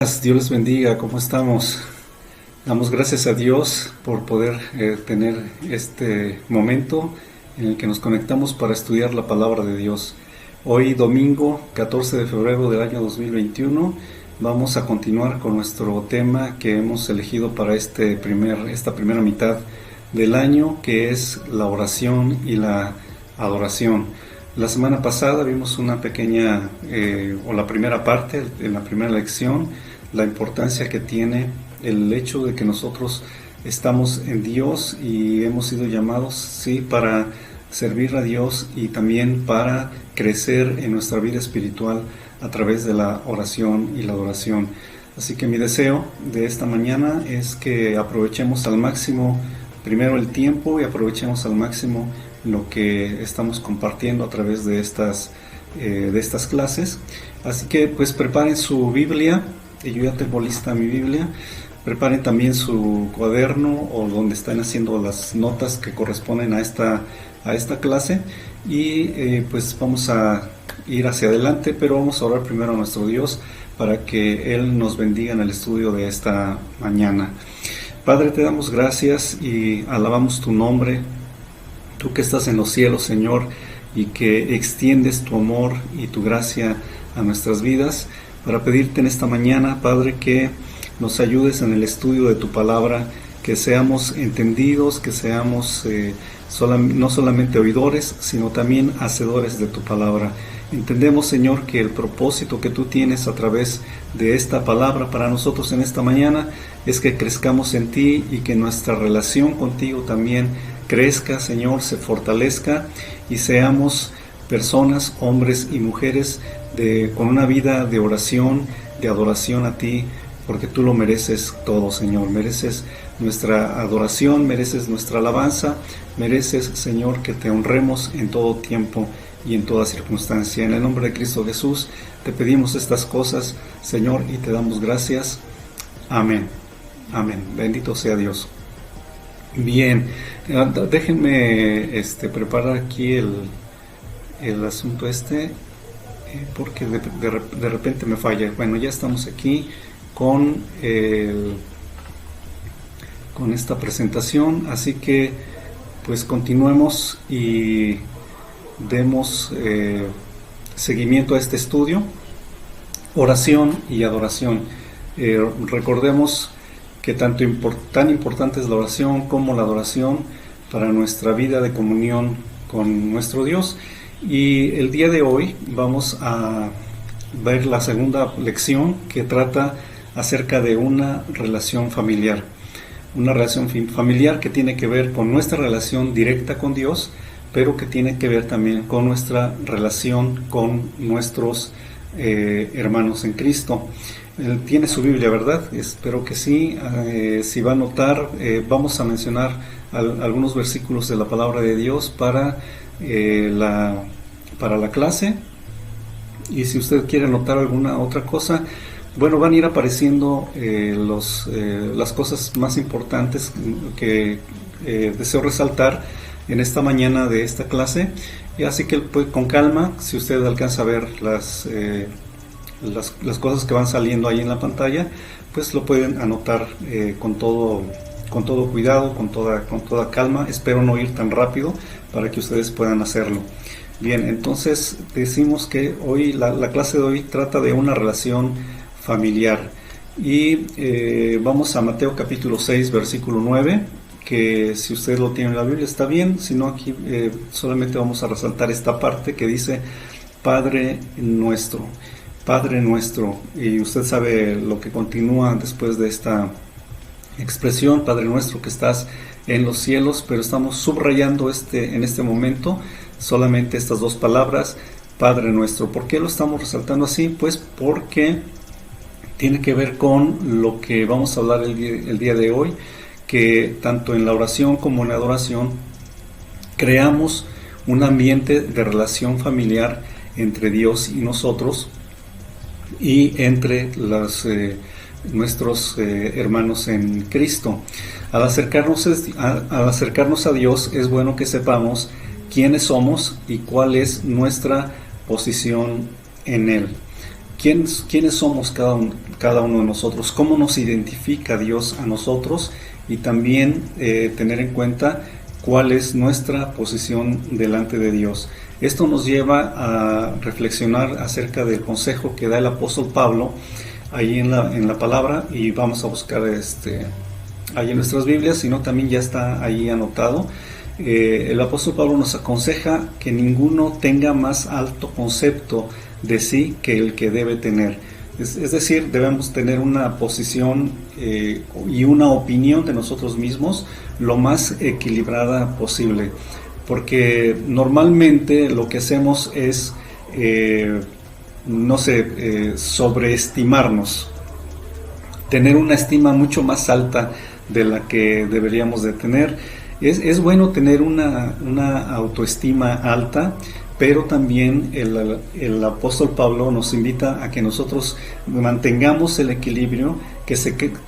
Dios les bendiga, ¿cómo estamos? Damos gracias a Dios por poder tener este momento en el que nos conectamos para estudiar la palabra de Dios. Hoy domingo 14 de febrero del año 2021 vamos a continuar con nuestro tema que hemos elegido para esta primera mitad del año, que es la oración y la adoración. La semana pasada vimos una pequeña, o la primera parte, en la primera lección, la importancia que tiene el hecho de que nosotros estamos en Dios y hemos sido llamados, sí, para servir a Dios y también para crecer en nuestra vida espiritual a través de la oración y la adoración. Así que mi deseo de esta mañana es que aprovechemos al máximo primero el tiempo y aprovechemos al máximo lo que estamos compartiendo a través de estas clases. Así que pues preparen su Biblia, y yo ya tengo lista mi Biblia. Preparen también su cuaderno o donde están haciendo las notas que corresponden a esta clase y pues vamos a ir hacia adelante, pero vamos a orar primero a nuestro Dios para que Él nos bendiga en el estudio de esta mañana. Padre, te damos gracias y alabamos tu nombre, tú que estás en los cielos, Señor, y que extiendes tu amor y tu gracia a nuestras vidas, para pedirte en esta mañana, Padre, que nos ayudes en el estudio de tu palabra, que seamos entendidos, que seamos no solamente oidores, sino también hacedores de tu palabra. Entendemos, Señor, que el propósito que tú tienes a través de esta palabra para nosotros en esta mañana es que crezcamos en ti y que nuestra relación contigo también crezca, Señor, se fortalezca y seamos personas, hombres y mujeres con una vida de oración, de adoración a ti, porque tú lo mereces todo, Señor. Mereces nuestra adoración, mereces nuestra alabanza, mereces, Señor, que te honremos en todo tiempo y en toda circunstancia. En el nombre de Cristo Jesús te pedimos estas cosas, Señor, y te damos gracias. Amén. Amén. Bendito sea Dios. Bien, déjenme preparar aquí el asunto porque de repente me falla. Bueno, ya estamos aquí con esta presentación, así que pues continuemos y demos seguimiento a este estudio, oración y adoración. Recordemos que tan importante es la oración como la adoración para nuestra vida de comunión con nuestro Dios. Y el día de hoy vamos a ver la segunda lección, que trata acerca de una relación familiar. Una relación familiar que tiene que ver con nuestra relación directa con Dios, pero que tiene que ver también con nuestra relación con nuestros hermanos en Cristo. Él tiene su Biblia, ¿verdad? Espero que sí. Si va a notar, vamos a mencionar algunos versículos de la palabra de Dios para la clase, y si usted quiere anotar alguna otra cosa, bueno, van a ir apareciendo las cosas más importantes que deseo resaltar en esta mañana de esta clase, y así que pues, con calma, si usted alcanza a ver las cosas que van saliendo ahí en la pantalla, pues lo pueden anotar con todo cuidado, con toda calma. Espero no ir tan rápido para que ustedes puedan hacerlo. Bien, entonces decimos que hoy la clase de hoy trata de una relación familiar y vamos a Mateo capítulo 6 versículo 9, que si usted lo tiene en la Biblia está bien, si no aquí solamente vamos a resaltar esta parte que dice Padre nuestro, y usted sabe lo que continúa después de esta expresión, Padre nuestro que estás en los cielos, pero estamos subrayando en este momento solamente estas dos palabras, Padre nuestro. ¿Por qué lo estamos resaltando así? Pues porque tiene que ver con lo que vamos a hablar el día de hoy, que tanto en la oración como en la adoración creamos un ambiente de relación familiar entre Dios y nosotros y entre nuestros hermanos en Cristo. Al acercarnos a Dios es bueno que sepamos quiénes somos y cuál es nuestra posición en Él. quiénes somos cada uno de nosotros, cómo nos identifica Dios a nosotros, y también tener en cuenta cuál es nuestra posición delante de Dios. Esto nos lleva a reflexionar acerca del consejo que da el apóstol Pablo ahí en la palabra, y vamos a buscar ahí en nuestras Biblias, sino también ya está ahí anotado. El apóstol Pablo nos aconseja que ninguno tenga más alto concepto de sí que el que debe tener. Es decir, debemos tener una posición y una opinión de nosotros mismos lo más equilibrada posible, porque normalmente lo que hacemos es sobreestimarnos, tener una estima mucho más alta de la que deberíamos de tener. Es bueno tener una autoestima alta, pero también el apóstol Pablo nos invita a que nosotros mantengamos el equilibrio, que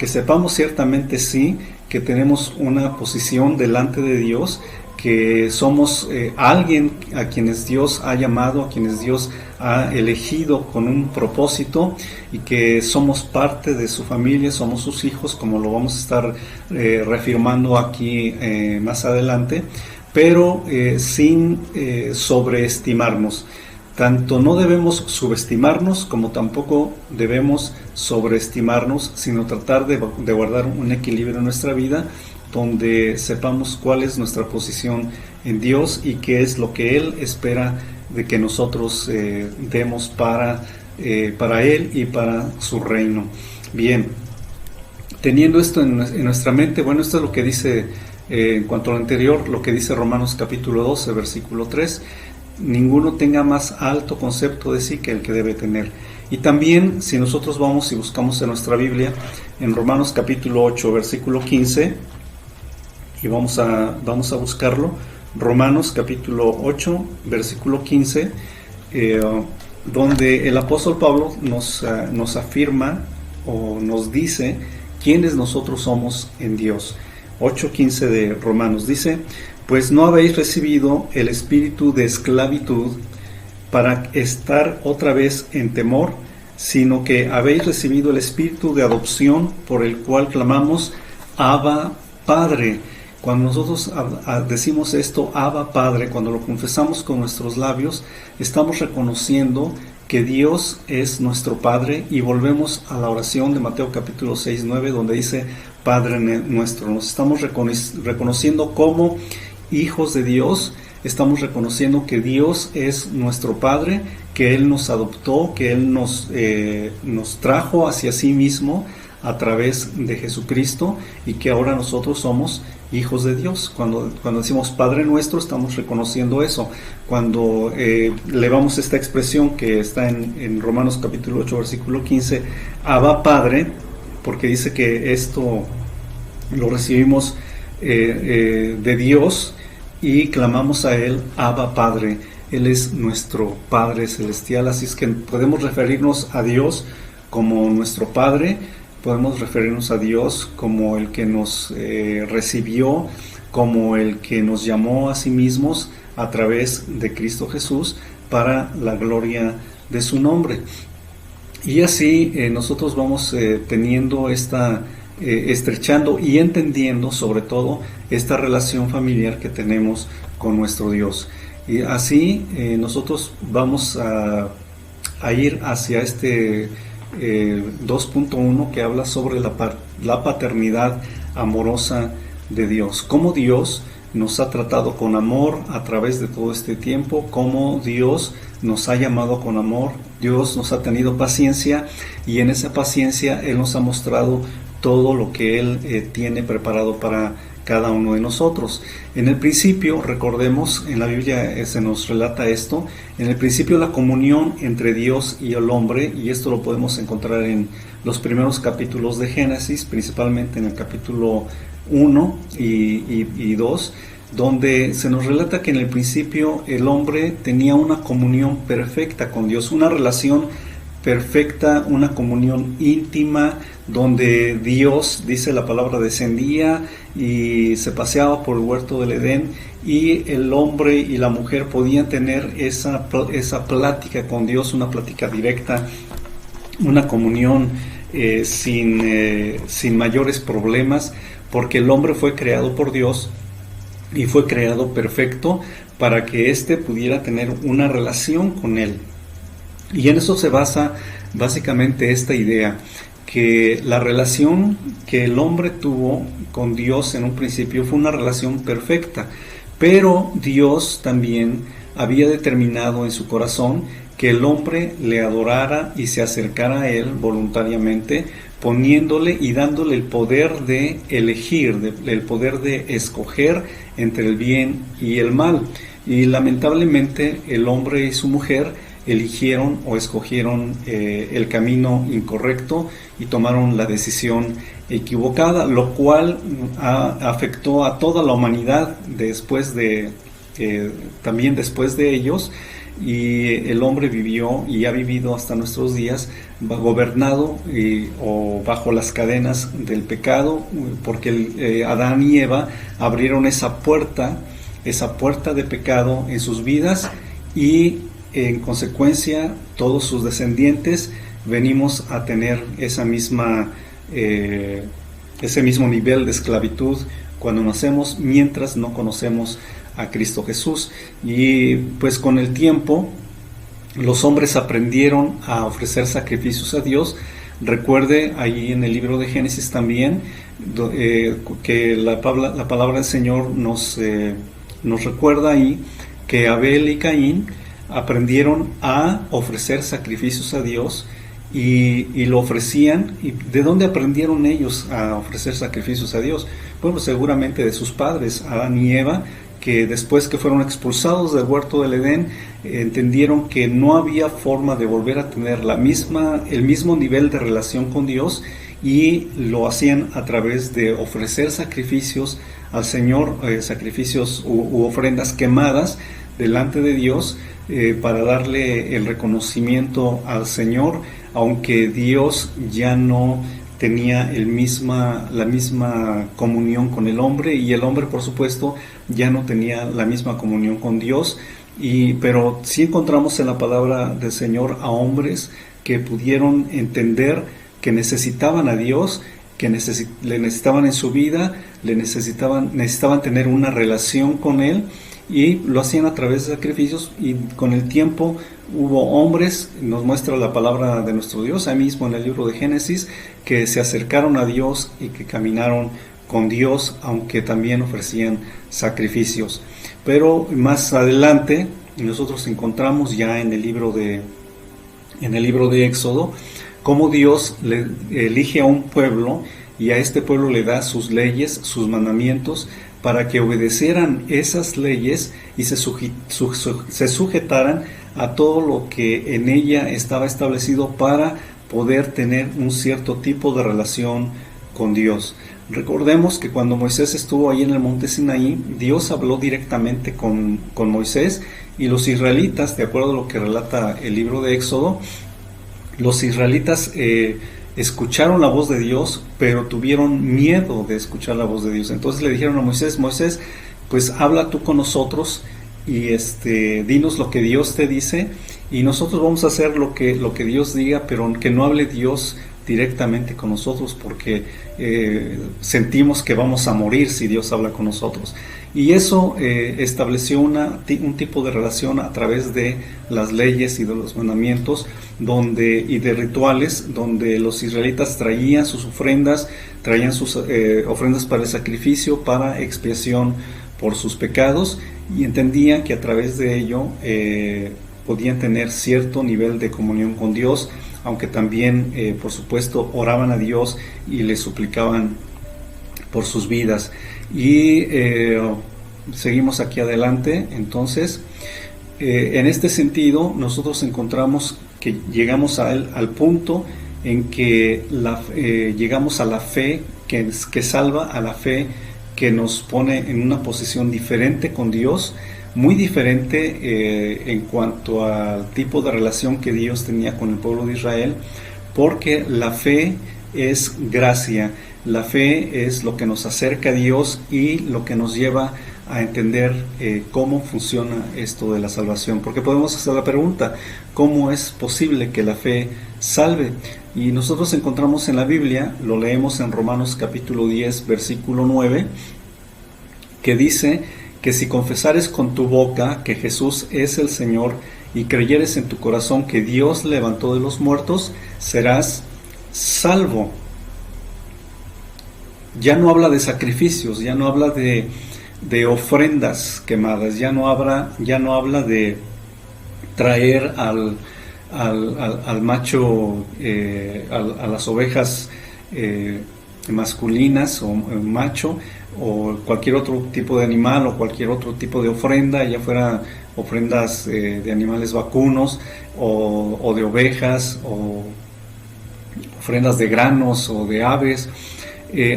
sepamos ciertamente sí que tenemos una posición delante de Dios, que somos alguien a quienes Dios ha llamado, a quienes Dios ha elegido con un propósito, y que somos parte de su familia, somos sus hijos, como lo vamos a estar reafirmando aquí más adelante, pero sin sobreestimarnos. Tanto no debemos subestimarnos como tampoco debemos sobreestimarnos, sino tratar de guardar un equilibrio en nuestra vida, donde sepamos cuál es nuestra posición en Dios y qué es lo que Él espera de que nosotros demos para Él y para su reino. Bien, teniendo esto en nuestra mente, bueno, esto es lo que dice, en cuanto a lo anterior, lo que dice Romanos capítulo 12, versículo 3, ninguno tenga más alto concepto de sí que el que debe tener. Y también, si nosotros vamos y buscamos en nuestra Biblia, en Romanos capítulo 8, versículo 15, y vamos a buscarlo, Romanos capítulo 8, versículo 15, donde el apóstol Pablo nos afirma o nos dice quiénes nosotros somos en Dios. 8:15 de Romanos dice: pues no habéis recibido el espíritu de esclavitud para estar otra vez en temor, sino que habéis recibido el espíritu de adopción, por el cual clamamos Abba Padre. Cuando nosotros decimos esto, Abba Padre, cuando lo confesamos con nuestros labios, estamos reconociendo que Dios es nuestro Padre, y volvemos a la oración de Mateo capítulo 6, 9, donde dice Padre nuestro. Nos estamos reconociendo como hijos de Dios, estamos reconociendo que Dios es nuestro Padre, que Él nos adoptó, que Él nos trajo hacia sí mismo a través de Jesucristo, y que ahora nosotros somos hijos de Dios. Cuando decimos Padre nuestro, estamos reconociendo eso. Cuando elevamos esta expresión que está en Romanos capítulo 8, versículo 15, Abba Padre, porque dice que esto lo recibimos de Dios, y clamamos a Él Abba Padre. Él es nuestro Padre celestial, así es que podemos referirnos a Dios como nuestro Padre, podemos referirnos a Dios como el que nos recibió, como el que nos llamó a sí mismos a través de Cristo Jesús para la gloria de su nombre. Y así nosotros vamos teniendo estrechando y entendiendo sobre todo esta relación familiar que tenemos con nuestro Dios. Y así nosotros vamos a ir hacia este 2.1 que habla sobre la paternidad amorosa de Dios. Cómo Dios nos ha tratado con amor a través de todo este tiempo, cómo Dios nos ha llamado con amor, Dios nos ha tenido paciencia, y en esa paciencia Él nos ha mostrado todo lo que Él tiene preparado para cada uno de nosotros. En el principio, recordemos, en la Biblia se nos relata esto, en el principio la comunión entre Dios y el hombre, y esto lo podemos encontrar en los primeros capítulos de Génesis, principalmente en el capítulo 1 y 2, donde se nos relata que en el principio el hombre tenía una comunión perfecta con Dios, una relación perfecta, una comunión íntima, donde Dios, dice la palabra, descendía y se paseaba por el huerto del Edén, y el hombre y la mujer podían tener esa plática con Dios, una plática directa una comunión sin mayores problemas, porque el hombre fue creado por Dios y fue creado perfecto para que éste pudiera tener una relación con Él. Y en eso se basa básicamente esta idea, que la relación que el hombre tuvo con Dios en un principio fue una relación perfecta, pero Dios también había determinado en su corazón que el hombre le adorara y se acercara a Él voluntariamente, poniéndole y dándole el poder de elegir, el poder de escoger entre el bien y el mal. Y lamentablemente el hombre y su mujer eligieron o escogieron el camino incorrecto y tomaron la decisión equivocada, lo cual afectó a toda la humanidad también después de ellos, y el hombre vivió y ha vivido hasta nuestros días gobernado o bajo las cadenas del pecado, porque Adán y Eva abrieron esa puerta de pecado en sus vidas, y en consecuencia todos sus descendientes venimos a tener ese mismo nivel de esclavitud cuando nacemos, mientras no conocemos a Cristo Jesús. Y pues con el tiempo los hombres aprendieron a ofrecer sacrificios a Dios. Recuerde ahí en el libro de Génesis también que la palabra del Señor nos recuerda ahí que Abel y Caín aprendieron a ofrecer sacrificios a Dios y lo ofrecían. ¿Y de dónde aprendieron ellos a ofrecer sacrificios a Dios? Bueno, seguramente de sus padres, Adán y Eva, que después que fueron expulsados del huerto del Edén, entendieron que no había forma de volver a tener el mismo nivel de relación con Dios, y lo hacían a través de ofrecer sacrificios al Señor, sacrificios u ofrendas quemadas delante de Dios, para darle el reconocimiento al Señor, aunque Dios ya no tenía la misma comunión con el hombre, y el hombre, por supuesto, ya no tenía la misma comunión con Dios. Pero sí encontramos en la palabra del Señor a hombres que pudieron entender que necesitaban a Dios, que le necesitaban en su vida, necesitaban tener una relación con Él, y lo hacían a través de sacrificios. Y con el tiempo hubo hombres, nos muestra la palabra de nuestro Dios ahí mismo en el libro de Génesis, que se acercaron a Dios y que caminaron con Dios, aunque también ofrecían sacrificios. Pero más adelante nosotros encontramos ya en el libro de Éxodo cómo Dios elige a un pueblo, y a este pueblo le da sus leyes, sus mandamientos, para que obedecieran esas leyes y se sujetaran a todo lo que en ella estaba establecido para poder tener un cierto tipo de relación con Dios. Recordemos que cuando Moisés estuvo ahí en el monte Sinaí, Dios habló directamente con Moisés, y los israelitas, de acuerdo a lo que relata el libro de Éxodo, los israelitas escucharon la voz de Dios, pero tuvieron miedo de escuchar la voz de Dios. Entonces le dijeron a Moisés: Moisés, pues habla tú con nosotros y dinos lo que Dios te dice, y nosotros vamos a hacer lo que Dios diga, pero que no hable Dios directamente con nosotros, porque sentimos que vamos a morir si Dios habla con nosotros. Y eso estableció un tipo de relación a través de las leyes y de los mandamientos y de rituales, donde los israelitas traían sus ofrendas, ofrendas para el sacrificio, para expiación por sus pecados, y entendían que a través de ello podían tener cierto nivel de comunión con Dios, aunque también, por supuesto, oraban a Dios y le suplicaban por sus vidas. Y seguimos aquí adelante. Entonces, en este sentido, nosotros encontramos que llegamos al punto en que llegamos a la fe que salva, a la fe que nos pone en una posición diferente con Dios, muy diferente en cuanto al tipo de relación que Dios tenía con el pueblo de Israel, porque la fe es gracia, la fe es lo que nos acerca a Dios y lo que nos lleva a entender cómo funciona esto de la salvación, porque podemos hacer la pregunta, ¿cómo es posible que la fe salve? Y nosotros encontramos en la Biblia, lo leemos en Romanos capítulo 10, versículo 9, que dice que si confesares con tu boca que Jesús es el Señor y creyeres en tu corazón que Dios levantó de los muertos, serás salvo. Ya no habla de sacrificios, ya no habla de ofrendas quemadas, ya no habla de traer al macho, a las ovejas masculinas o macho, o cualquier otro tipo de animal o cualquier otro tipo de ofrenda, ya fuera ofrendas de animales vacunos o de ovejas, o ofrendas de granos o de aves.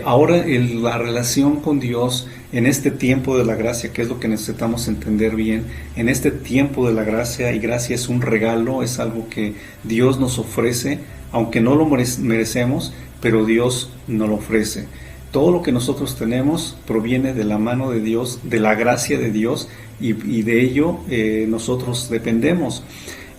Ahora la relación con Dios en este tiempo de la gracia, que es lo que necesitamos entender bien, en este tiempo de la gracia, y gracia es un regalo, es algo que Dios nos ofrece, aunque no lo merecemos, pero Dios nos lo ofrece. Todo lo que nosotros tenemos proviene de la mano de Dios, de la gracia de Dios, y de ello nosotros dependemos.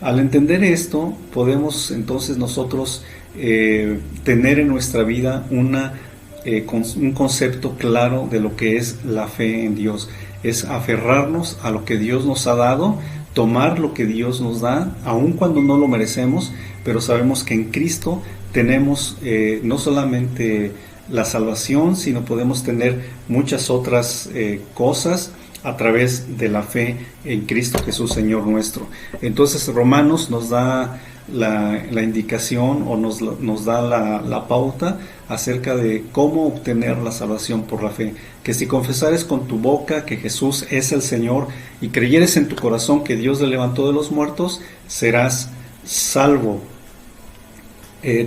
Al entender esto, podemos entonces nosotros tener en nuestra vida un concepto claro de lo que es la fe en Dios. Es aferrarnos a lo que Dios nos ha dado, tomar lo que Dios nos da, aun cuando no lo merecemos, pero sabemos que en Cristo tenemos no solamente la salvación, sino podemos tener muchas otras cosas a través de la fe en Cristo Jesús, Señor nuestro. Entonces Romanos nos da la indicación, o nos da la pauta acerca de cómo obtener la salvación por la fe. Que si confesares con tu boca que Jesús es el Señor y creyeres en tu corazón que Dios le levantó de los muertos, serás salvo.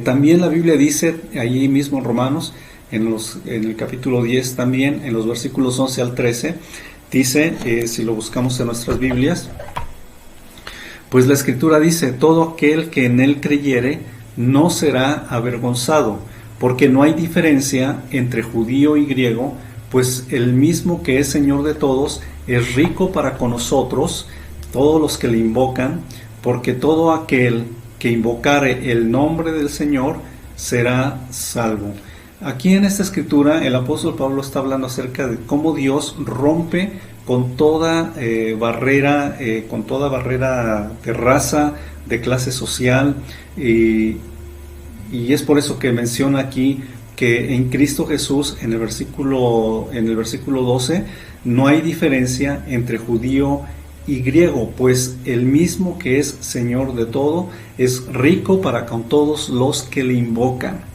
También la Biblia dice, allí mismo en Romanos, en el capítulo 10 también, en los versículos 11 al 13, dice, si lo buscamos en nuestras Biblias, pues la Escritura dice, todo aquel que en él creyere no será avergonzado, porque no hay diferencia entre judío y griego, pues el mismo que es Señor de todos es rico para con nosotros, todos los que le invocan, porque todo aquel que invocare el nombre del Señor será salvo. Aquí en esta escritura el apóstol Pablo está hablando acerca de cómo Dios rompe con toda barrera de raza, de clase social, y es por eso que menciona aquí que en Cristo Jesús, en el versículo 12, no hay diferencia entre judío y griego, pues el mismo que es Señor de todo es rico para con todos los que le invocan.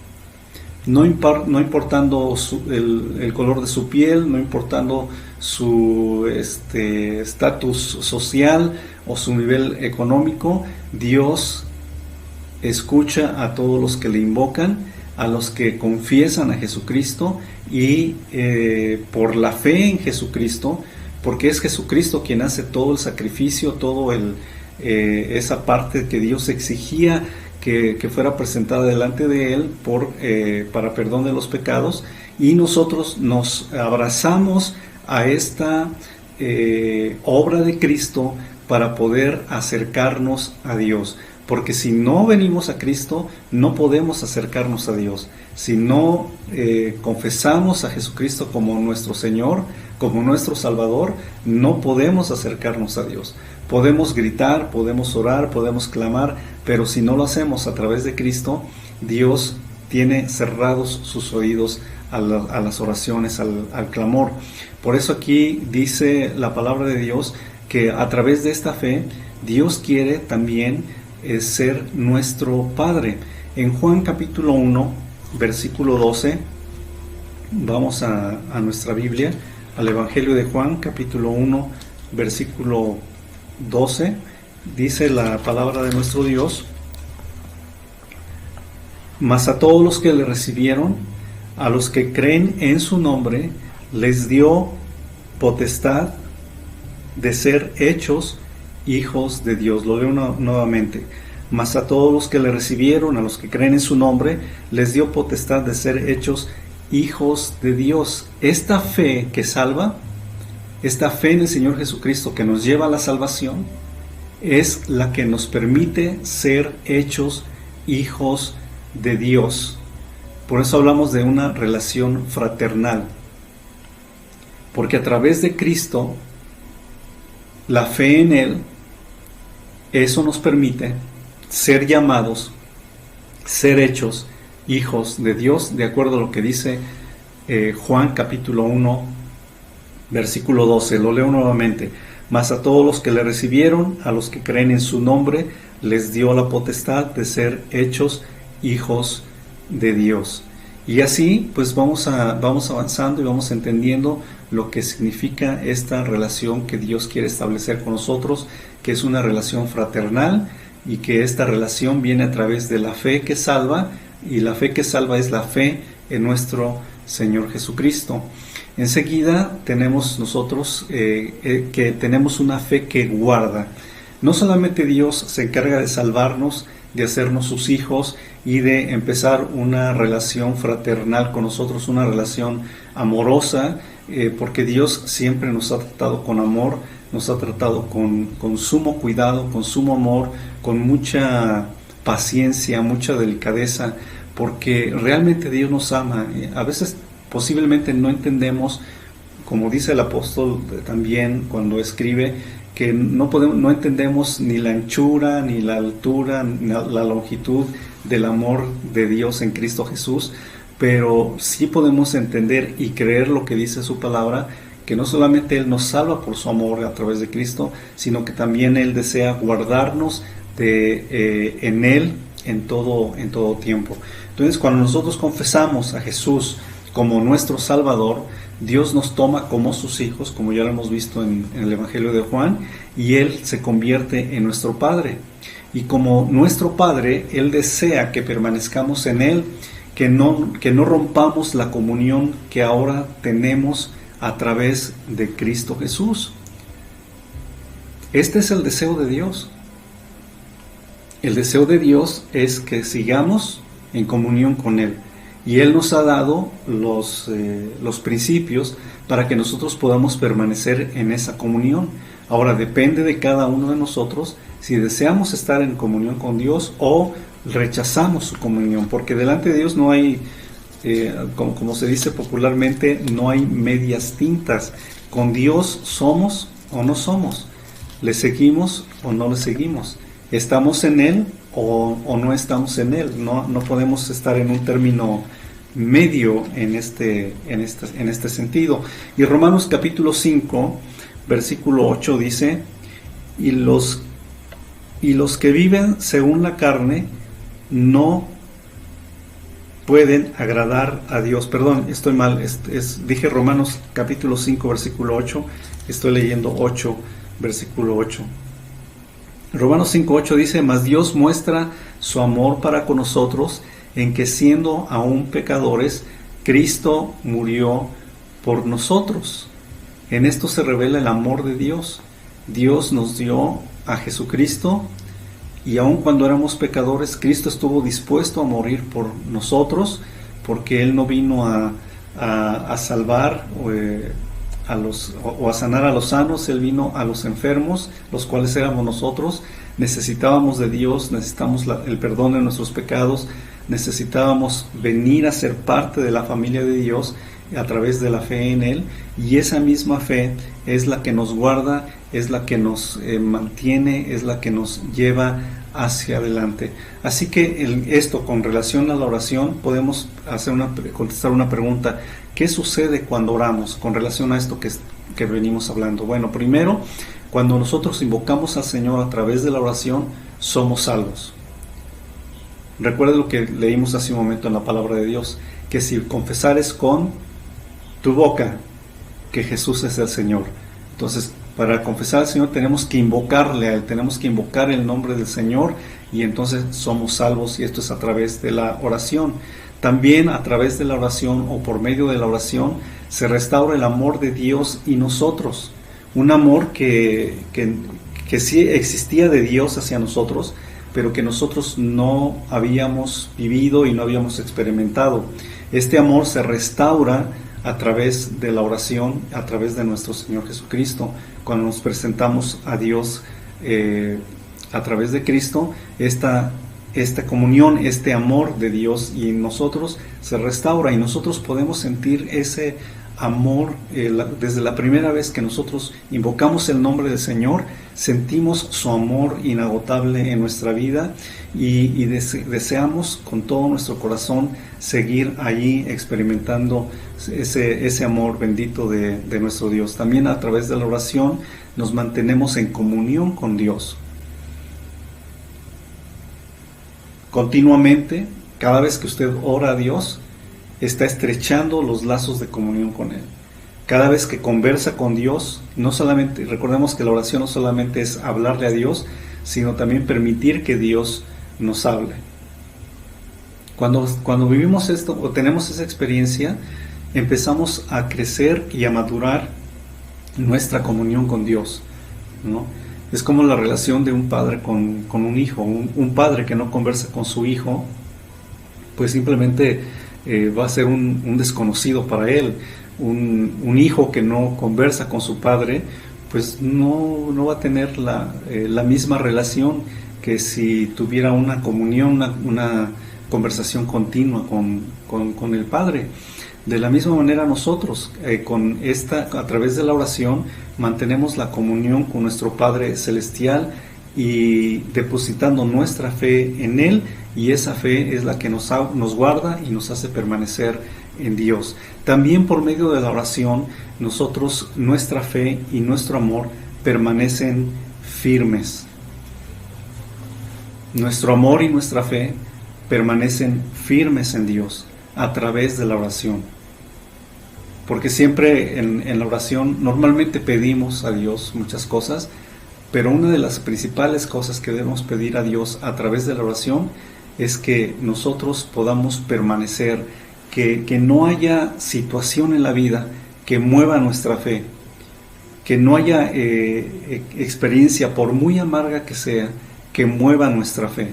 No importando el color de su piel, no importando su estatus social o su nivel económico, Dios escucha a todos los que le invocan, a los que confiesan a Jesucristo, y por la fe en Jesucristo, porque es Jesucristo quien hace todo el sacrificio, todo esa parte que Dios exigía que fuera presentada delante de Él para perdón de los pecados, y nosotros nos abrazamos a esta obra de Cristo para poder acercarnos a Dios. Porque si no venimos a Cristo, no podemos acercarnos a Dios. Si no confesamos a Jesucristo como nuestro Señor, como nuestro Salvador, no podemos acercarnos a Dios. Podemos gritar, podemos orar, podemos clamar, pero si no lo hacemos a través de Cristo, Dios tiene cerrados sus oídos a las oraciones, al clamor. Por eso aquí dice la palabra de Dios que a través de esta fe, Dios quiere también ser nuestro Padre. En Juan capítulo 1, versículo 12, vamos a nuestra Biblia, al Evangelio de Juan, capítulo 1, versículo 12, dice la palabra de nuestro Dios: mas a todos los que le recibieron, a los que creen en su nombre, les dio potestad de ser hechos hijos de Dios. Lo leo nuevamente. Mas a todos los que le recibieron, a los que creen en su nombre, les dio potestad de ser hechos hijos de Dios. Esta fe que salva esta fe en el Señor Jesucristo que nos lleva a la salvación, es la que nos permite ser hechos hijos de Dios. Por eso hablamos de una relación fraternal, porque a través de Cristo, la fe en Él, eso nos permite ser llamados, ser hechos hijos de Dios, de acuerdo a lo que dice Juan capítulo 1, versículo 12. Lo leo nuevamente. Mas a todos los que le recibieron, a los que creen en su nombre, les dio la potestad de ser hechos hijos de Dios. Y así pues vamos avanzando y vamos entendiendo lo que significa esta relación que Dios quiere establecer con nosotros, que es una relación fraternal, y que esta relación viene a través de la fe que salva, y la fe que salva es la fe en nuestro Señor Jesucristo. Enseguida tenemos nosotros que tenemos una fe que guarda. No solamente Dios se encarga de salvarnos, de hacernos sus hijos y de empezar una relación fraternal con nosotros, una relación amorosa, porque Dios siempre nos ha tratado con amor, nos ha tratado con sumo cuidado, con sumo amor, con mucha paciencia, mucha delicadeza, porque realmente Dios nos ama. A veces posiblemente no entendemos, como dice el apóstol también cuando escribe, que no entendemos ni la anchura, ni la altura, ni la longitud del amor de Dios en Cristo Jesús, pero sí podemos entender y creer lo que dice su palabra, que no solamente Él nos salva por su amor a través de Cristo, sino que también Él desea guardarnos en Él en todo tiempo. Entonces, cuando nosotros confesamos a Jesús como nuestro Salvador, Dios nos toma como sus hijos, como ya lo hemos visto en el Evangelio de Juan, y Él se convierte en nuestro Padre. Y como nuestro Padre, Él desea que permanezcamos en Él, que no rompamos la comunión que ahora tenemos a través de Cristo Jesús. Este es el deseo de Dios. El deseo de Dios es que sigamos en comunión con Él. Y Él nos ha dado los principios para que nosotros podamos permanecer en esa comunión. Ahora depende de cada uno de nosotros si deseamos estar en comunión con Dios o rechazamos su comunión, porque delante de Dios no hay, como se dice popularmente, no hay medias tintas. Con Dios somos o no somos, le seguimos o no le seguimos, estamos en Él o no estamos en Él. No podemos estar en un término medio en este sentido. Y Romanos capítulo 5 versículo 8 dice: y los que viven según la carne no pueden agradar a Dios. Perdón, estoy mal, dije Romanos capítulo 5 versículo 8, estoy leyendo 8 versículo 8. Romanos 5:8 dice: mas Dios muestra su amor para con nosotros en que, siendo aún pecadores, Cristo murió por nosotros. En esto se revela el amor de Dios. Dios nos dio a Jesucristo, y aun cuando éramos pecadores, Cristo estuvo dispuesto a morir por nosotros, porque Él no vino a salvar o a sanar a los sanos. Él vino a los enfermos, los cuales éramos nosotros. Necesitábamos de Dios, necesitamos el perdón de nuestros pecados, necesitábamos venir a ser parte de la familia de Dios a través de la fe en Él, y esa misma fe es la que nos guarda, es la que nos mantiene, es la que nos lleva hacia adelante. Así que esto, con relación a la oración, podemos contestar una pregunta: ¿qué sucede cuando oramos con relación a esto que venimos hablando? Bueno, primero, cuando nosotros invocamos al Señor a través de la oración, somos salvos. Recuerda lo que leímos hace un momento en la palabra de Dios, que si confesares con tu boca que Jesús es el Señor, entonces para confesar al Señor tenemos que invocarle a Él, tenemos que invocar el nombre del Señor, y entonces somos salvos, y esto es a través de la oración. También a través de la oración, o por medio de la oración, se restaura el amor de Dios y nosotros, un amor que sí existía de Dios hacia nosotros, pero que nosotros no habíamos vivido y no habíamos experimentado. Este amor se restaura a través de la oración, a través de nuestro Señor Jesucristo. Cuando nos presentamos a Dios a través de Cristo, esta comunión, este amor de Dios y en nosotros se restaura, y nosotros podemos sentir ese amor desde la primera vez que nosotros invocamos el nombre del Señor. Sentimos su amor inagotable en nuestra vida y deseamos con todo nuestro corazón seguir allí experimentando ese amor bendito de nuestro Dios. También a través de la oración nos mantenemos en comunión con Dios. Continuamente, cada vez que usted ora a Dios, está estrechando los lazos de comunión con Él. Cada vez que conversa con Dios, no solamente, recordemos que la oración no solamente es hablarle a Dios, sino también permitir que Dios nos hable. Cuando vivimos esto o tenemos esa experiencia, empezamos a crecer y a madurar nuestra comunión con Dios, ¿no? Es como la relación de un padre con un hijo. Un padre que no conversa con su hijo, pues simplemente va a ser un desconocido para él. Un hijo que no conversa con su padre, pues no va a tener la misma relación que si tuviera una comunión, una conversación continua con el Padre. De la misma manera nosotros, a través de la oración, mantenemos la comunión con nuestro Padre Celestial y depositando nuestra fe en Él, y esa fe es la que nos guarda y nos hace permanecer en Dios. También por medio de la oración, nuestra fe y nuestro amor permanecen firmes. Nuestro amor y nuestra fe permanecen firmes en Dios a través de la oración. Porque siempre en la oración normalmente pedimos a Dios muchas cosas, pero una de las principales cosas que debemos pedir a Dios a través de la oración es que nosotros podamos permanecer, que no haya situación en la vida que mueva nuestra fe, que no haya experiencia, por muy amarga que sea, que mueva nuestra fe.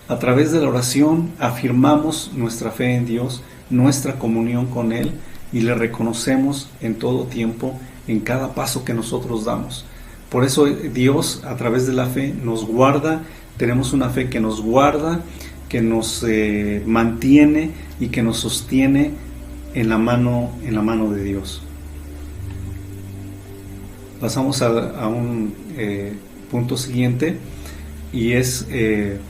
A través de la oración afirmamos nuestra fe en Dios, nuestra comunión con Él, y le reconocemos en todo tiempo, en cada paso que nosotros damos. Por eso Dios, a través de la fe, nos guarda. Tenemos una fe que nos guarda, que nos mantiene y que nos sostiene en la mano de Dios. Pasamos a un punto siguiente, y es el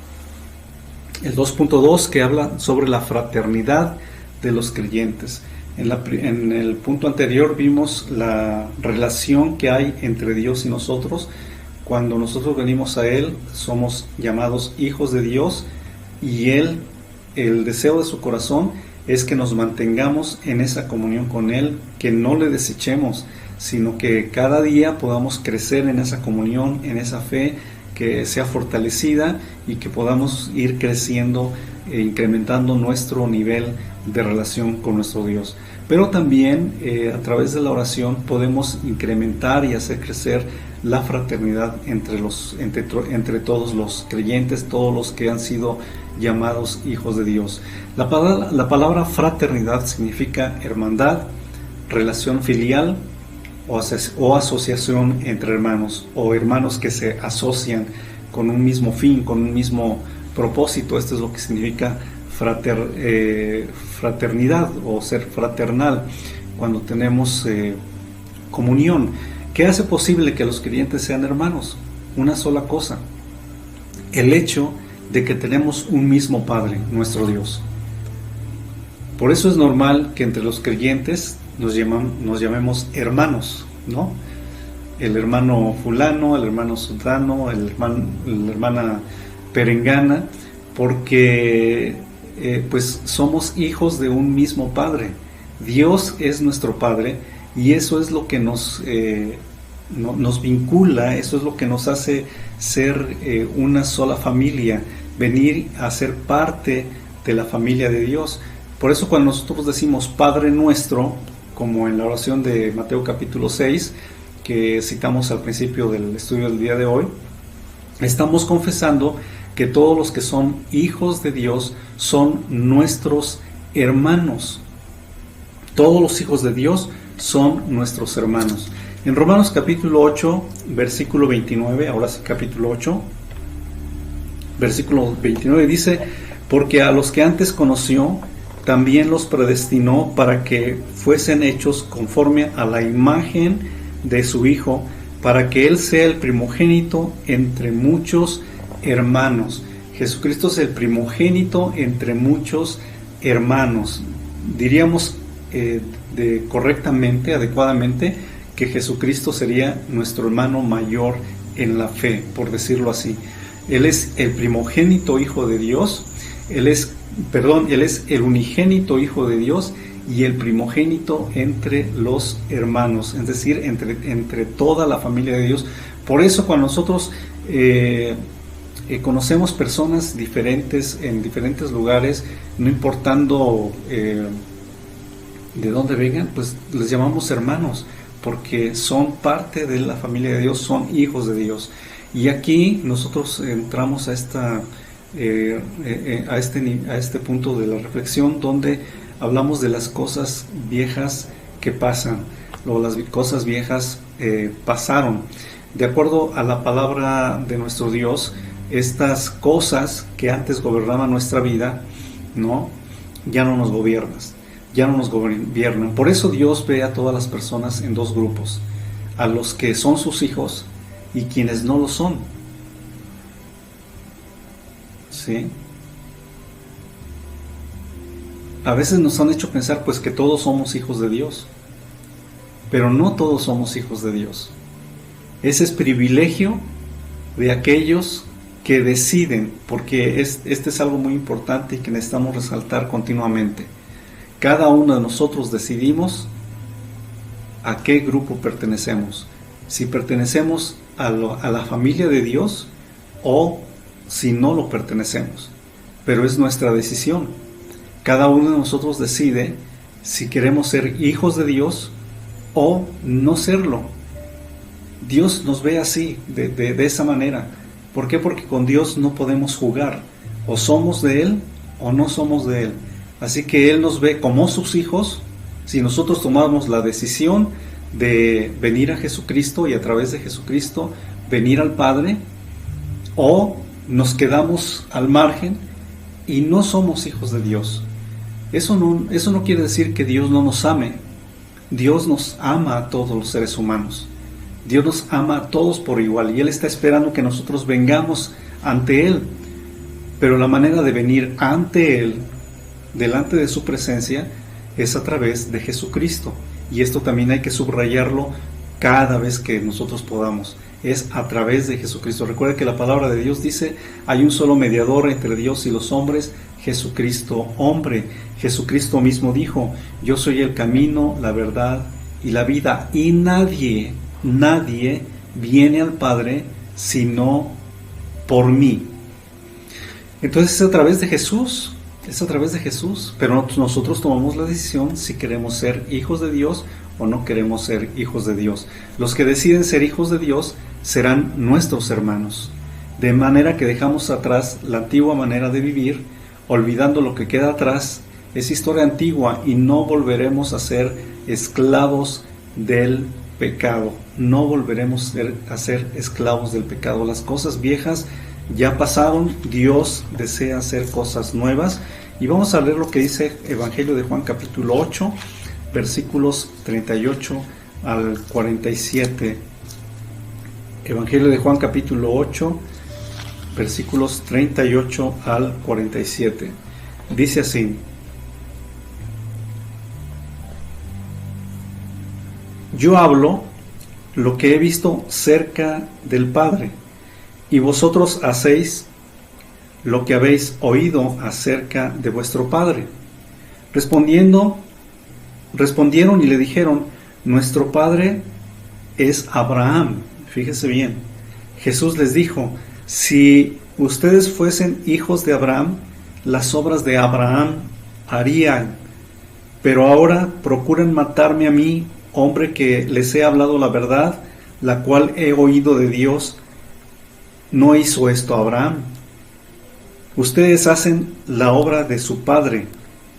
2.2, que habla sobre la fraternidad de los creyentes. En el punto anterior vimos la relación que hay entre Dios y nosotros. Cuando nosotros venimos a Él, somos llamados hijos de Dios, y Él, el deseo de su corazón es que nos mantengamos en esa comunión con Él, que no le desechemos, sino que cada día podamos crecer en esa comunión, en esa fe, que sea fortalecida y que podamos ir creciendo e incrementando nuestro nivel de relación con nuestro Dios. Pero también a través de la oración podemos incrementar y hacer crecer la fraternidad entre todos los creyentes, todos los que han sido llamados hijos de Dios. La palabra fraternidad significa hermandad, relación filial o asociación entre hermanos, o hermanos que se asocian con un mismo fin, con un mismo propósito. Esto es lo que significa fraternidad o ser fraternal, cuando tenemos comunión. ¿Qué hace posible que los creyentes sean hermanos? Una sola cosa: el hecho de que tenemos un mismo Padre, nuestro Dios. Por eso es normal que entre los creyentes nos llamemos hermanos, ¿no? El hermano fulano, el hermano sultano, la hermana perengana, porque pues somos hijos de un mismo Padre. Dios es nuestro Padre, y eso es lo que nos vincula, eso es lo que nos hace ser una sola familia, venir a ser parte de la familia de Dios. Por eso cuando nosotros decimos Padre nuestro, como en la oración de Mateo capítulo 6, que citamos al principio del estudio del día de hoy, estamos confesando que todos los que son hijos de Dios son nuestros hermanos. Todos los hijos de Dios son nuestros hermanos. En Romanos capítulo 8, versículo 29, ahora sí capítulo 8, versículo 29 dice: porque a los que antes conoció, también los predestinó para que fuesen hechos conforme a la imagen de su Hijo, para que Él sea el primogénito entre muchos hermanos. Jesucristo es el primogénito entre muchos hermanos. Diríamos correctamente, adecuadamente, que Jesucristo sería nuestro hermano mayor en la fe, por decirlo así. Él es el primogénito Hijo de Dios, Él es el unigénito Hijo de Dios y el primogénito entre los hermanos, es decir, entre toda la familia de Dios. Por eso cuando nosotros conocemos personas diferentes en diferentes lugares, no importando de dónde vengan, pues les llamamos hermanos, porque son parte de la familia de Dios, son hijos de Dios. Y aquí nosotros entramos a este punto de la reflexión, donde hablamos de las cosas viejas que pasan, o las cosas viejas pasaron. De acuerdo a la palabra de nuestro Dios, estas cosas que antes gobernaban nuestra vida, ¿no? Ya no nos gobiernan. Por eso Dios ve a todas las personas en dos grupos: a los que son sus hijos y quienes no lo son. ¿Sí? A veces nos han hecho pensar pues que todos somos hijos de Dios, pero no todos somos hijos de Dios. Ese es privilegio de aquellos que deciden, porque este es algo muy importante y que necesitamos resaltar continuamente. Cada uno de nosotros decidimos a qué grupo pertenecemos, si pertenecemos a la familia de Dios o si no lo pertenecemos, pero es nuestra decisión. Cada uno de nosotros decide si queremos ser hijos de Dios o no serlo. Dios nos ve así, de esa manera. ¿Por qué? Porque con Dios no podemos jugar. O somos de Él o no somos de Él. Así que Él nos ve como sus hijos. Si nosotros tomamos la decisión de venir a Jesucristo y a través de Jesucristo venir al Padre, o nos quedamos al margen y no somos hijos de Dios. Eso no quiere decir que Dios no nos ame. Dios nos ama a todos los seres humanos. Dios nos ama a todos por igual y Él está esperando que nosotros vengamos ante Él. Pero la manera de venir ante Él, delante de su presencia, es a través de Jesucristo. Y esto también hay que subrayarlo cada vez que nosotros podamos. Es a través de Jesucristo. Recuerda que la palabra de Dios dice: hay un solo mediador entre Dios y los hombres, Jesucristo hombre. Jesucristo mismo dijo: yo soy el camino, la verdad y la vida, y nadie viene al Padre sino por mí. Entonces es a través de Jesús, pero nosotros tomamos la decisión si queremos ser hijos de Dios o no queremos ser hijos de Dios. Los que deciden ser hijos de Dios serán nuestros hermanos, de manera que dejamos atrás la antigua manera de vivir, olvidando lo que queda atrás. Es historia antigua y no volveremos a ser esclavos del pecado. No volveremos a ser esclavos del pecado. Las cosas viejas ya pasaron. Dios desea hacer cosas nuevas. Y vamos a leer lo que dice Evangelio de Juan capítulo 8, versículos 38 al 47. Evangelio de Juan capítulo 8, versículos 38 al 47. Dice así: yo hablo lo que he visto cerca del Padre, y vosotros hacéis lo que habéis oído acerca de vuestro Padre. Respondieron y le dijeron: nuestro Padre es Abraham. Fíjese bien, Jesús les dijo: si ustedes fuesen hijos de Abraham, las obras de Abraham harían, pero ahora procuran matarme a mí, hombre que les he hablado la verdad, la cual he oído de Dios. No hizo esto Abraham. Ustedes hacen la obra de su padre.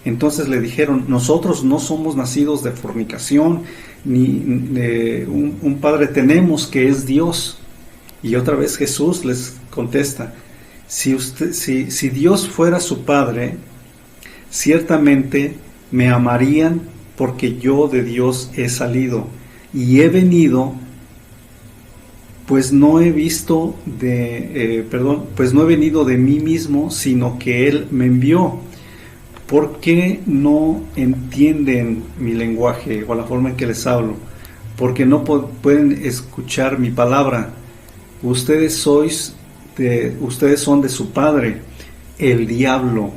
Entonces le dijeron, nosotros no somos nacidos de fornicación, ni un padre tenemos que es Dios. Y otra vez Jesús les contesta, si Dios fuera su padre, ciertamente me amarían, porque yo de Dios he salido y he venido, pues no he venido de mí mismo, sino que Él me envió. ¿Por qué no entienden mi lenguaje o la forma en que les hablo? Porque no pueden escuchar mi palabra. Ustedes son de su padre, el diablo.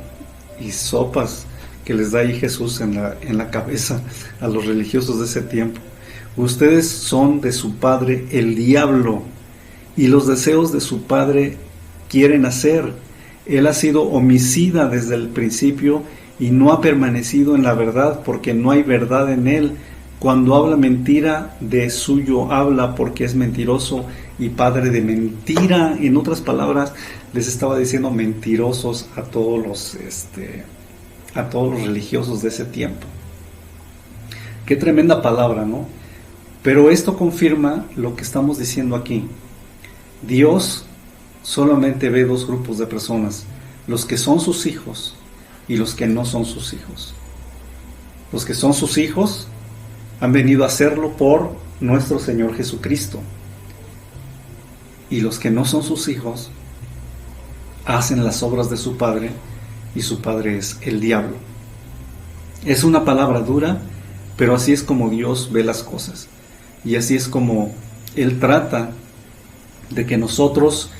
Y sopas que les da ahí Jesús en la cabeza a los religiosos de ese tiempo. Ustedes son de su padre, el diablo, y los deseos de su padre quieren hacer. Él ha sido homicida desde el principio y no ha permanecido en la verdad, porque no hay verdad en él. Cuando habla mentira, de suyo habla, porque es mentiroso y padre de mentira. En otras palabras, les estaba diciendo mentirosos a todos los religiosos de ese tiempo. Qué tremenda palabra, ¿no? Pero esto confirma lo que estamos diciendo aquí. Dios solamente ve dos grupos de personas: los que son sus hijos y los que no son sus hijos. Los que son sus hijos han venido a hacerlo por nuestro Señor Jesucristo, y los que no son sus hijos hacen las obras de su padre, y su padre es el diablo. Es una palabra dura, pero así es como Dios ve las cosas, y así es como Él trata de que nosotros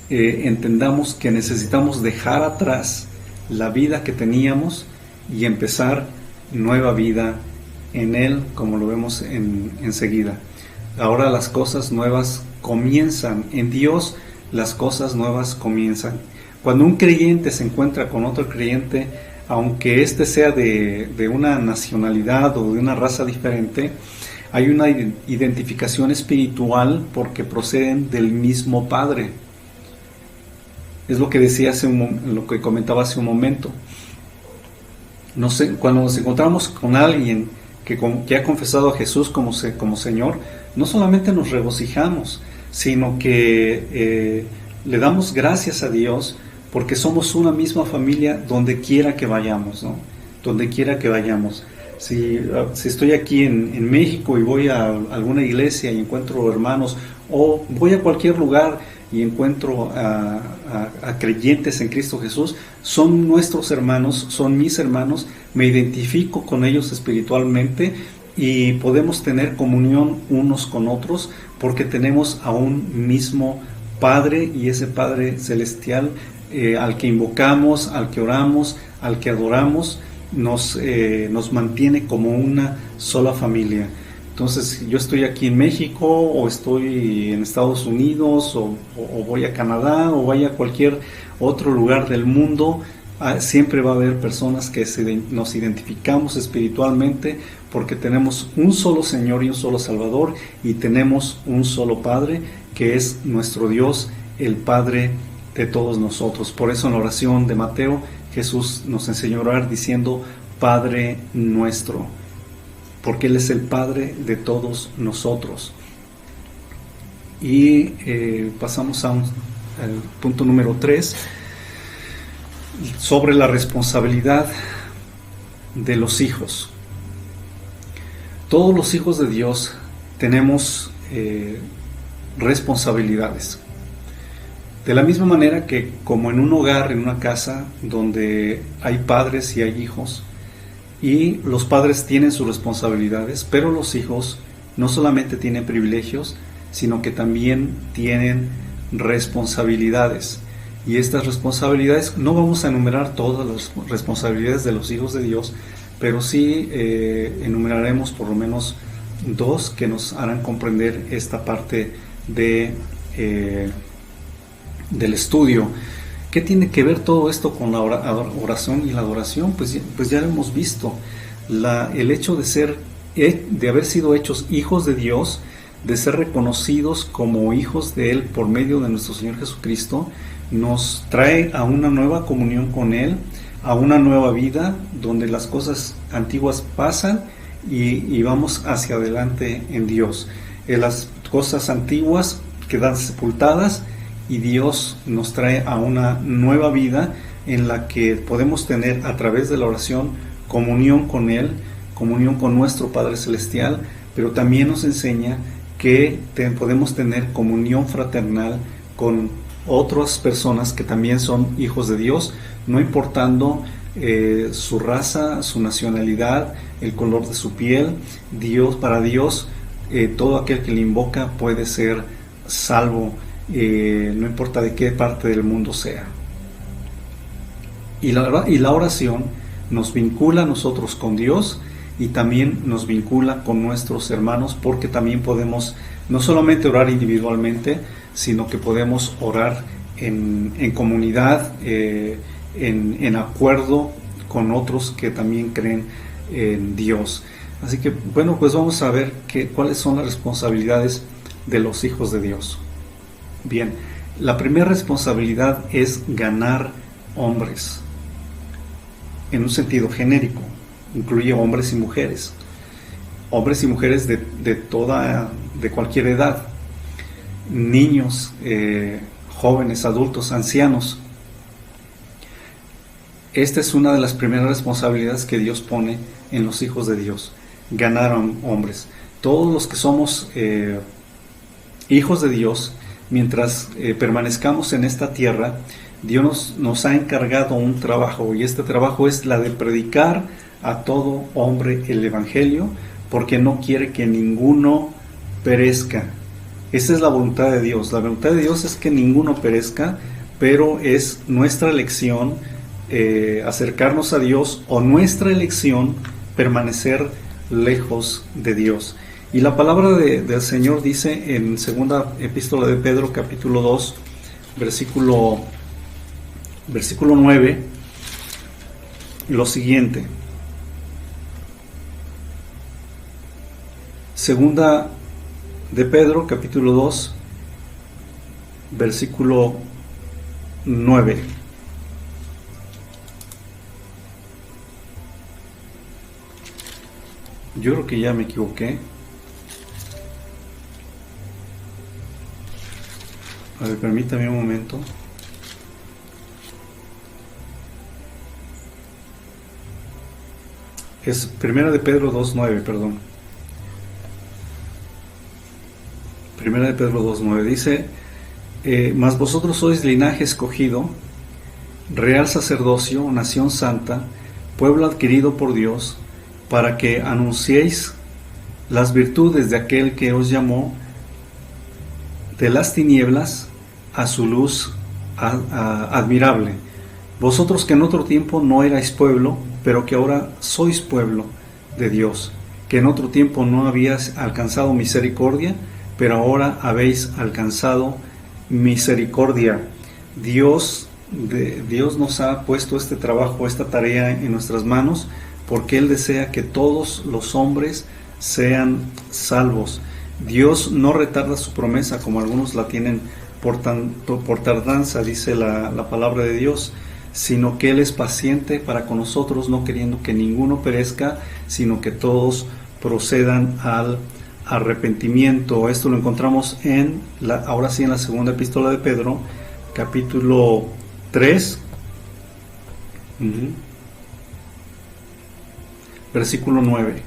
entendamos que necesitamos dejar atrás la vida que teníamos y empezar nueva vida en Él, como lo vemos enseguida. Ahora las cosas nuevas comienzan en Dios, las cosas nuevas comienzan. Cuando un creyente se encuentra con otro creyente, aunque éste sea de una nacionalidad o de una raza diferente, hay una identificación espiritual porque proceden del mismo Padre. Es lo que decía lo que comentaba hace un momento. Cuando nos encontramos con alguien que ha confesado a Jesús como Señor, no solamente nos regocijamos, sino que le damos gracias a Dios, porque somos una misma familia donde quiera que vayamos, ¿no? Donde quiera que vayamos. Si estoy aquí en México y voy a alguna iglesia y encuentro hermanos, o voy a cualquier lugar y encuentro a creyentes en Cristo Jesús, son nuestros hermanos, son mis hermanos, me identifico con ellos espiritualmente y podemos tener comunión unos con otros porque tenemos a un mismo Padre, y ese Padre celestial al que invocamos, al que oramos, al que adoramos, nos mantiene como una sola familia. Entonces, yo estoy aquí en México, o estoy en Estados Unidos, o voy a Canadá, o vaya a cualquier otro lugar del mundo, siempre va a haber personas que nos identificamos espiritualmente porque tenemos un solo Señor y un solo Salvador, y tenemos un solo Padre, que es nuestro Dios, el Padre de todos nosotros. Por eso en la oración de Mateo, Jesús nos enseñó a orar diciendo Padre nuestro, porque Él es el Padre de todos nosotros. Y pasamos al punto número 3, sobre la responsabilidad de los hijos. Todos los hijos de Dios tenemos responsabilidades. De la misma manera que como en un hogar, en una casa donde hay padres y hay hijos, y los padres tienen sus responsabilidades, pero los hijos no solamente tienen privilegios, sino que también tienen responsabilidades. Y estas responsabilidades, no vamos a enumerar todas las responsabilidades de los hijos de Dios, pero sí enumeraremos por lo menos 2 que nos harán comprender esta parte del estudio. ¿Qué tiene que ver todo esto con la oración y la adoración? Pues ya lo hemos visto. El hecho de haber sido hechos hijos de Dios, de ser reconocidos como hijos de Él por medio de nuestro Señor Jesucristo, nos trae a una nueva comunión con Él, a una nueva vida donde las cosas antiguas pasan y vamos hacia adelante en Dios. Las cosas antiguas quedan sepultadas y Dios nos trae a una nueva vida en la que podemos tener a través de la oración comunión con Él, comunión con nuestro Padre Celestial, pero también nos enseña que podemos tener comunión fraternal con otras personas que también son hijos de Dios, no importando su raza, su nacionalidad, el color de su piel. Para Dios, todo aquel que le invoca puede ser salvo, no importa de qué parte del mundo sea. Y la oración nos vincula a nosotros con Dios y también nos vincula con nuestros hermanos, porque también podemos no solamente orar individualmente, sino que podemos orar en comunidad, en acuerdo con otros que también creen en Dios. Así que bueno, pues vamos a ver cuáles son las responsabilidades de los hijos de Dios. Bien, la primera responsabilidad es ganar hombres, en un sentido genérico, incluye hombres y mujeres de cualquier edad, niños, jóvenes, adultos, ancianos. Esta es una de las primeras responsabilidades que Dios pone en los hijos de Dios, ganar hombres. Todos los que somos hijos de Dios, mientras permanezcamos en esta tierra, Dios nos ha encargado un trabajo, y este trabajo es la de predicar a todo hombre el Evangelio, porque no quiere que ninguno perezca. Esa es la voluntad de Dios. La voluntad de Dios es que ninguno perezca, pero es nuestra elección acercarnos a Dios, o nuestra elección permanecer lejos de Dios. Y la palabra del Señor dice en segunda epístola de Pedro, capítulo 2, versículo 9, lo siguiente. Segunda de Pedro, capítulo 2, versículo 9. Yo creo que ya me equivoqué. A ver, permítame un momento. Es Primera de Pedro 2.9, perdón. Primera de Pedro 2.9 dice: mas vosotros sois linaje escogido, real sacerdocio, nación santa, pueblo adquirido por Dios, para que anunciéis las virtudes de aquel que os llamó de las tinieblas a su luz admirable. Vosotros que en otro tiempo no erais pueblo, pero que ahora sois pueblo de Dios, que en otro tiempo no habíais alcanzado misericordia, pero ahora habéis alcanzado misericordia. Dios nos ha puesto este trabajo, esta tarea en nuestras manos, porque Él desea que todos los hombres sean salvos. Dios no retarda su promesa como algunos la tienen por tardanza, dice la palabra de Dios, sino que Él es paciente para con nosotros, no queriendo que ninguno perezca, sino que todos procedan al arrepentimiento. Esto lo encontramos ahora sí en la segunda epístola de Pedro, capítulo 3, versículo 9.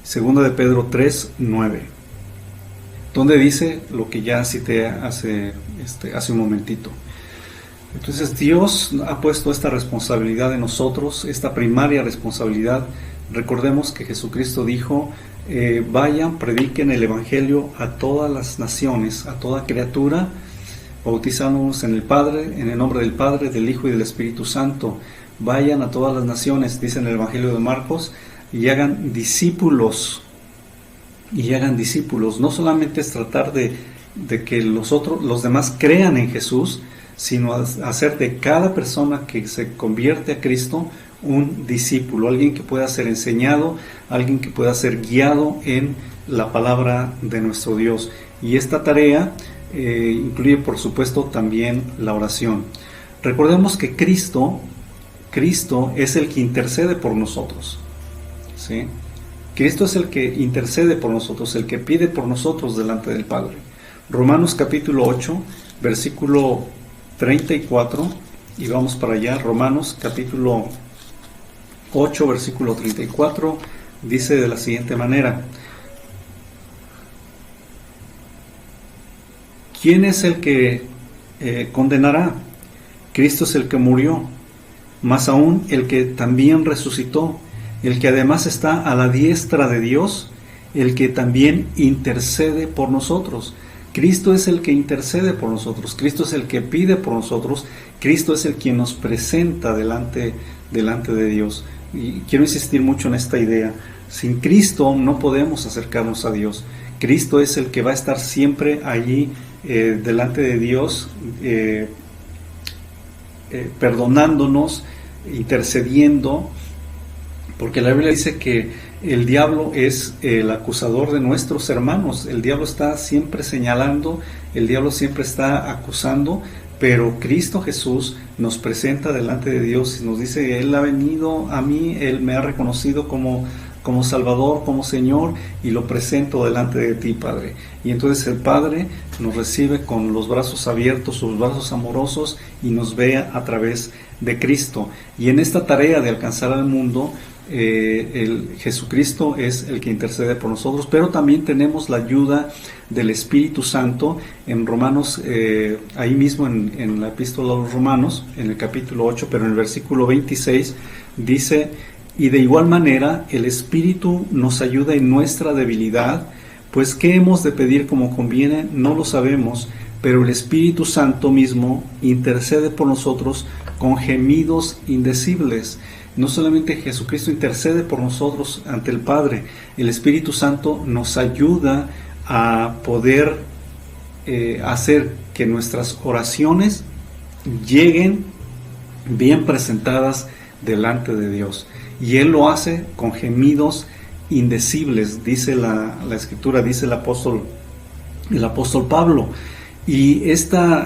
Segunda de Pedro 3, 9, donde dice lo que ya cité hace un momentito. Entonces Dios ha puesto esta responsabilidad en nosotros, esta primaria responsabilidad. Recordemos que Jesucristo dijo: vayan, prediquen el Evangelio a todas las naciones, a toda criatura, bautizándonos en el nombre del Padre, del Hijo y del Espíritu Santo. Vayan a todas las naciones, dice en el Evangelio de Marcos, y hagan discípulos. No solamente es tratar de que los demás crean en Jesús, sino hacer de cada persona que se convierte a Cristo un discípulo, alguien que pueda ser enseñado, alguien que pueda ser guiado en la palabra de nuestro Dios. Y esta tarea incluye, por supuesto, también la oración. Recordemos que Cristo Cristo es el que intercede por nosotros, ¿sí? Cristo es el que intercede por nosotros, el que pide por nosotros delante del Padre. Romanos capítulo 8, versículo 34, y vamos para allá. Romanos capítulo 8, versículo 34, dice de la siguiente manera: ¿quién es el que condenará? Cristo es el que murió, más aún el que también resucitó, el que además está a la diestra de Dios, el que también intercede por nosotros. Cristo es el que intercede por nosotros, Cristo es el que pide por nosotros, Cristo es el quien nos presenta delante de Dios. Y quiero insistir mucho en esta idea: sin Cristo no podemos acercarnos a Dios. Cristo es el que va a estar siempre allí delante de Dios, perdonándonos, intercediendo, porque la Biblia dice que el diablo es el acusador de nuestros hermanos. El diablo está siempre señalando, el diablo siempre está acusando, pero Cristo Jesús nos presenta delante de Dios y nos dice: Él ha venido a mí, Él me ha reconocido como Salvador, como Señor, y lo presento delante de ti, Padre. Y entonces el Padre nos recibe con los brazos abiertos, sus brazos amorosos, y nos ve a través de Cristo. Y en esta tarea de alcanzar al mundo, Jesucristo es el que intercede por nosotros, pero también tenemos la ayuda del Espíritu Santo. En Romanos, ahí mismo en la epístola a los Romanos, en el capítulo 8, pero en el versículo 26, dice: y de igual manera el Espíritu nos ayuda en nuestra debilidad, pues ¿qué hemos de pedir como conviene? No lo sabemos, pero el Espíritu Santo mismo intercede por nosotros con gemidos indecibles. No solamente Jesucristo intercede por nosotros ante el Padre, el Espíritu Santo nos ayuda a poder hacer que nuestras oraciones lleguen bien presentadas delante de Dios. Y Él lo hace con gemidos indecibles, dice la Escritura, dice el apóstol Pablo. Y esto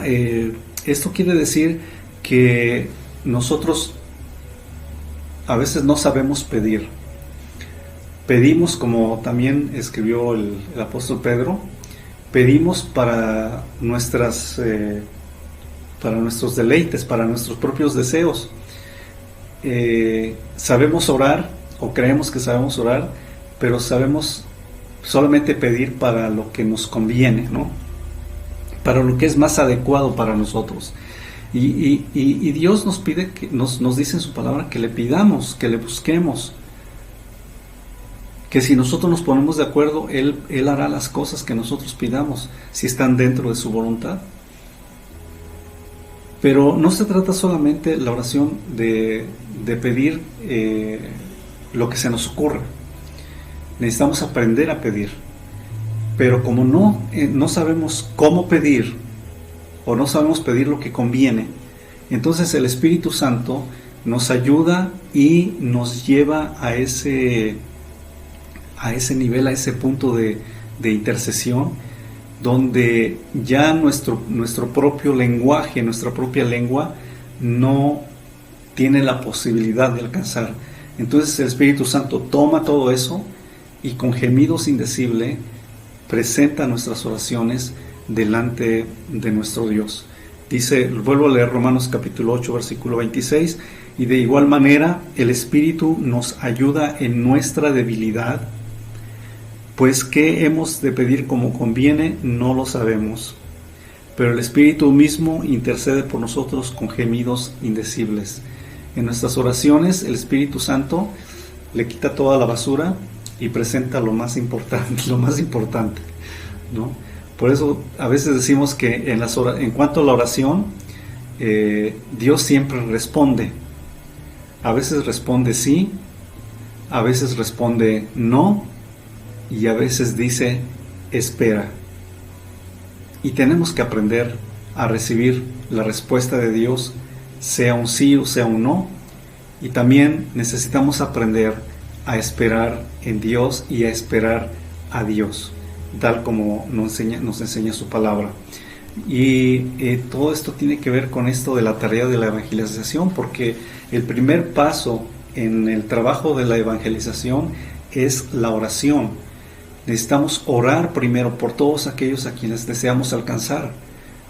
quiere decir que nosotros a veces no sabemos pedir. Pedimos, como también escribió el apóstol Pedro, pedimos para nuestros deleites, para nuestros propios deseos. Sabemos orar, o creemos que sabemos orar, pero sabemos solamente pedir para lo que nos conviene, ¿no? Para lo que es más adecuado para nosotros. Y Dios nos pide, nos dice en su palabra que le pidamos, que le busquemos, que si nosotros nos ponemos de acuerdo, Él hará las cosas que nosotros pidamos, si están dentro de su voluntad. Pero no se trata solamente la oración de pedir lo que se nos ocurra. Necesitamos aprender a pedir. Pero como no sabemos cómo pedir, o no sabemos pedir lo que conviene, entonces el Espíritu Santo nos ayuda y nos lleva a ese nivel, a ese punto de intercesión, donde ya nuestro propio lenguaje, nuestra propia lengua no tiene la posibilidad de alcanzar. Entonces el Espíritu Santo toma todo eso y con gemidos indecibles presenta nuestras oraciones delante de nuestro Dios. Dice, vuelvo a leer Romanos capítulo 8, versículo 26, y de igual manera el Espíritu nos ayuda en nuestra debilidad, pues qué hemos de pedir como conviene, no lo sabemos, pero el Espíritu mismo intercede por nosotros con gemidos indecibles. En nuestras oraciones el Espíritu Santo le quita toda la basura y presenta lo más importante, ¿no? Por eso a veces decimos que en cuanto a la oración, Dios siempre responde. A veces responde sí, a veces responde no, y a veces dice espera. Y tenemos que aprender a recibir la respuesta de Dios, sea un sí o sea un no. Y también necesitamos aprender a esperar en Dios y a esperar a Dios, tal como nos enseña su palabra. Y todo esto tiene que ver con esto de la tarea de la evangelización, porque el primer paso en el trabajo de la evangelización es la oración. Necesitamos orar primero por todos aquellos a quienes deseamos alcanzar,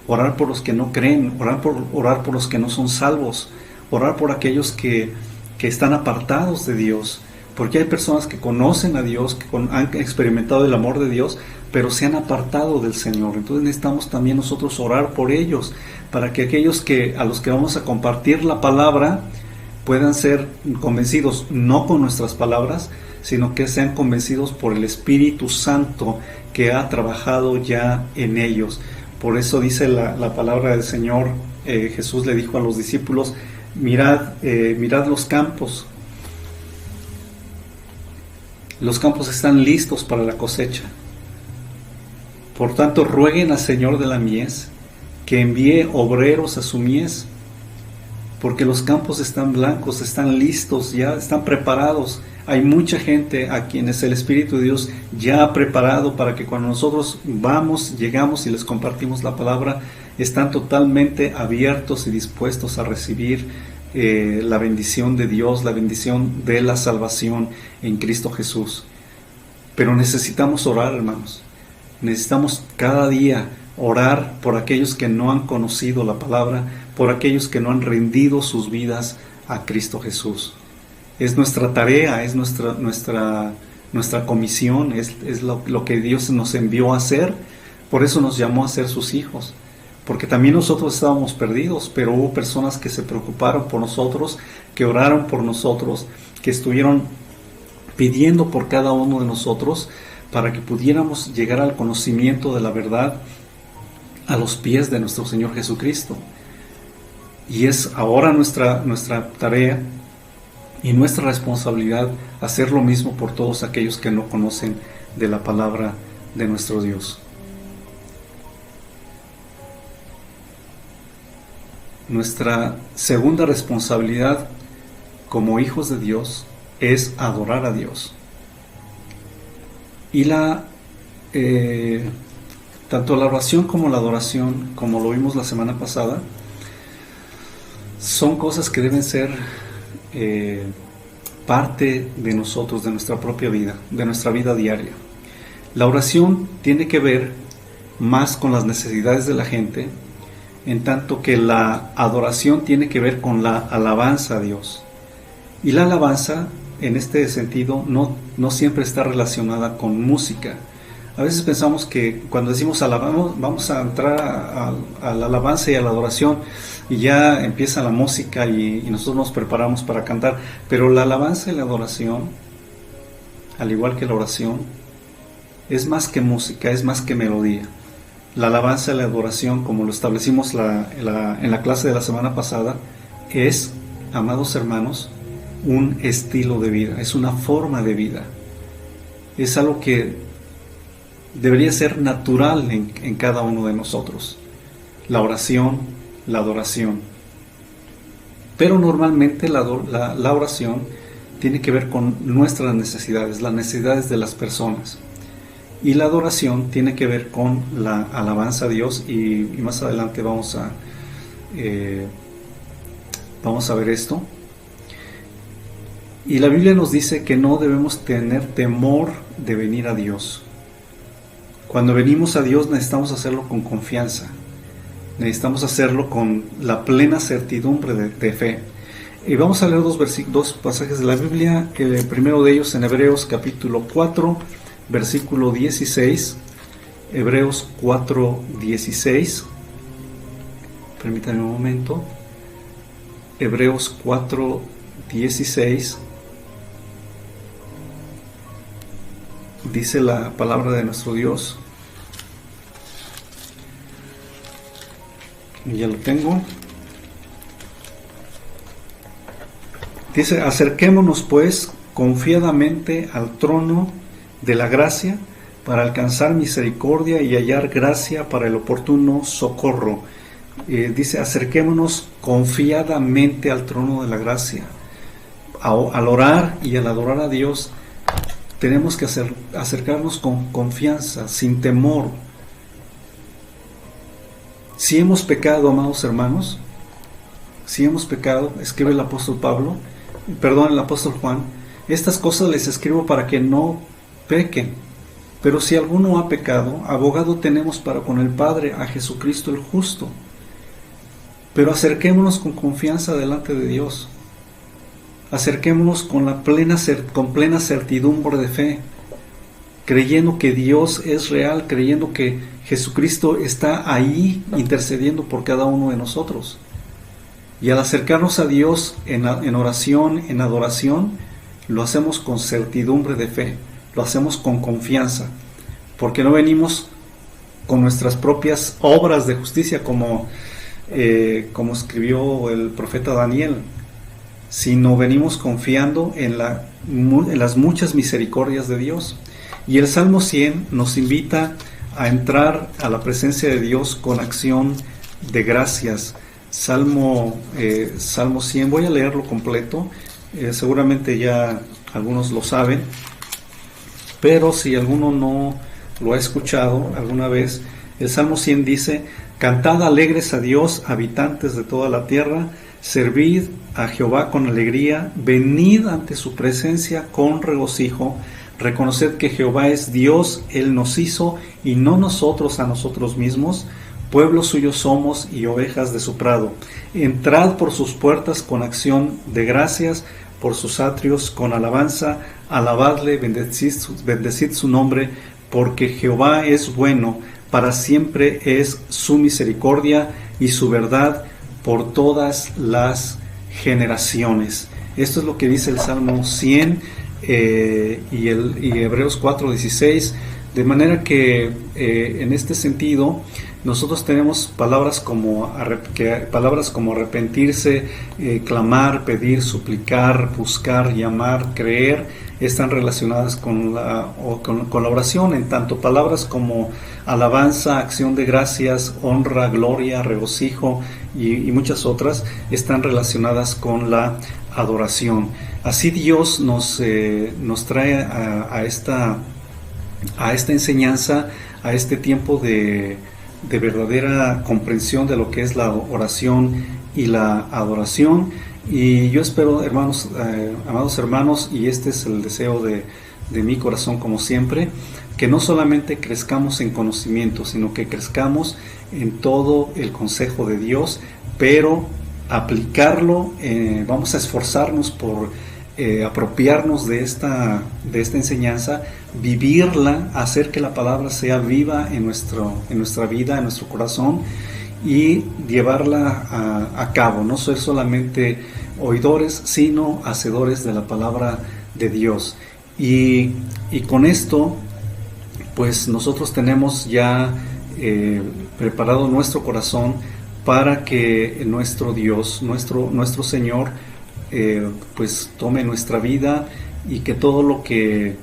orar por los que no creen, orar por los que no son salvos, orar por aquellos que están apartados de Dios, porque hay personas que conocen a Dios, que han experimentado el amor de Dios, pero se han apartado del Señor. Entonces necesitamos también nosotros orar por ellos, para que aquellos a los que vamos a compartir la palabra puedan ser convencidos, no con nuestras palabras, sino que sean convencidos por el Espíritu Santo que ha trabajado ya en ellos. Por eso dice la palabra del Señor, Jesús le dijo a los discípulos, mirad los campos están listos para la cosecha. Por tanto, rueguen al Señor de la mies que envíe obreros a su mies, porque los campos están blancos, están listos, ya están preparados. Hay mucha gente a quienes el Espíritu de Dios ya ha preparado para que cuando nosotros llegamos y les compartimos la palabra, están totalmente abiertos y dispuestos a recibir la bendición de Dios, la bendición de la salvación en Cristo Jesús. Pero necesitamos orar, hermanos. Necesitamos cada día orar por aquellos que no han conocido la palabra, por aquellos que no han rendido sus vidas a Cristo Jesús. Es nuestra tarea, es nuestra comisión, es lo que Dios nos envió a hacer. Por eso nos llamó a ser sus hijos, porque también nosotros estábamos perdidos, pero hubo personas que se preocuparon por nosotros, que oraron por nosotros, que estuvieron pidiendo por cada uno de nosotros para que pudiéramos llegar al conocimiento de la verdad a los pies de nuestro Señor Jesucristo. Y es ahora nuestra tarea y nuestra responsabilidad hacer lo mismo por todos aquellos que no conocen de la palabra de nuestro Dios. Nuestra segunda responsabilidad como hijos de Dios es adorar a Dios. Y tanto la oración como la adoración, como lo vimos la semana pasada, son cosas que deben ser parte de nosotros, de nuestra propia vida, de nuestra vida diaria. La oración tiene que ver más con las necesidades de la gente, en tanto que la adoración tiene que ver con la alabanza a Dios. Y la alabanza, en este sentido, no siempre está relacionada con música. A veces pensamos que cuando decimos alabamos, vamos a entrar a la alabanza y a la adoración y ya empieza la música y nosotros nos preparamos para cantar. Pero la alabanza y la adoración, al igual que la oración, es más que música, es más que melodía. La alabanza y la adoración, como lo establecimos en la clase de la semana pasada, es, amados hermanos, un estilo de vida, es una forma de vida. Es algo que debería ser natural en cada uno de nosotros. La oración, la adoración. Pero normalmente la oración tiene que ver con nuestras necesidades, las necesidades de las personas. Y la adoración tiene que ver con la alabanza a Dios, y más adelante vamos a ver esto. Y la Biblia nos dice que no debemos tener temor de venir a Dios. Cuando venimos a Dios necesitamos hacerlo con confianza, necesitamos hacerlo con la plena certidumbre de fe. Y vamos a leer dos pasajes de la Biblia, el primero de ellos en Hebreos capítulo 4, versículo 16, Hebreos 4, 16, permítanme un momento, Hebreos 4, 16, dice la palabra de nuestro Dios, ya lo tengo, dice: acerquémonos pues confiadamente al trono de la gracia para alcanzar misericordia y hallar gracia para el oportuno socorro. Dice: acerquémonos confiadamente al trono de la gracia. Al orar y al adorar a Dios tenemos que acercarnos con confianza, sin temor. Si hemos pecado, amados hermanos, si hemos pecado, escribe el apóstol el apóstol Juan, estas cosas les escribo para que no pequen. Pero si alguno ha pecado, abogado tenemos para con el Padre, a Jesucristo el justo. Pero acerquémonos con confianza delante de Dios. Acerquémonos con plena certidumbre de fe, creyendo que Dios es real, creyendo que Jesucristo está ahí intercediendo por cada uno de nosotros. Y al acercarnos a Dios en oración, en adoración, lo hacemos con certidumbre de fe, lo hacemos con confianza, porque no venimos con nuestras propias obras de justicia como escribió el profeta Daniel, sino venimos confiando en las muchas misericordias de Dios. Y el Salmo 100 nos invita a entrar a la presencia de Dios con acción de gracias. Salmo 100, voy a leerlo completo, seguramente ya algunos lo saben, pero si alguno no lo ha escuchado alguna vez, el Salmo 100 dice: cantad alegres a Dios, habitantes de toda la tierra, servid a Jehová con alegría, venid ante su presencia con regocijo, reconoced que Jehová es Dios, Él nos hizo y no nosotros a nosotros mismos, pueblo suyo somos y ovejas de su prado. Entrad por sus puertas con acción de gracias, por sus atrios con alabanza, alabadle, bendecid su nombre, porque Jehová es bueno, para siempre es su misericordia y su verdad por todas las generaciones. Esto es lo que dice el Salmo 100 y Hebreos 4:16, de manera que en este sentido nosotros tenemos palabras como arrepentirse, clamar, pedir, suplicar, buscar, llamar, creer, están relacionadas con la oración, en tanto palabras como alabanza, acción de gracias, honra, gloria, regocijo y muchas otras están relacionadas con la adoración. Así Dios nos trae a esta enseñanza, a este tiempo de verdadera comprensión de lo que es la oración y la adoración. Y yo espero, hermanos, amados hermanos, y este es el deseo de mi corazón como siempre, que no solamente crezcamos en conocimiento, sino que crezcamos en todo el consejo de Dios, pero aplicarlo, vamos a esforzarnos por apropiarnos de esta enseñanza, vivirla, hacer que la palabra sea viva en nuestra vida, en nuestro corazón, y llevarla a cabo, no ser solamente oidores, sino hacedores de la palabra de Dios. Y con esto, pues nosotros tenemos ya preparado nuestro corazón para que nuestro Dios, nuestro Señor, pues tome nuestra vida, y que todo lo que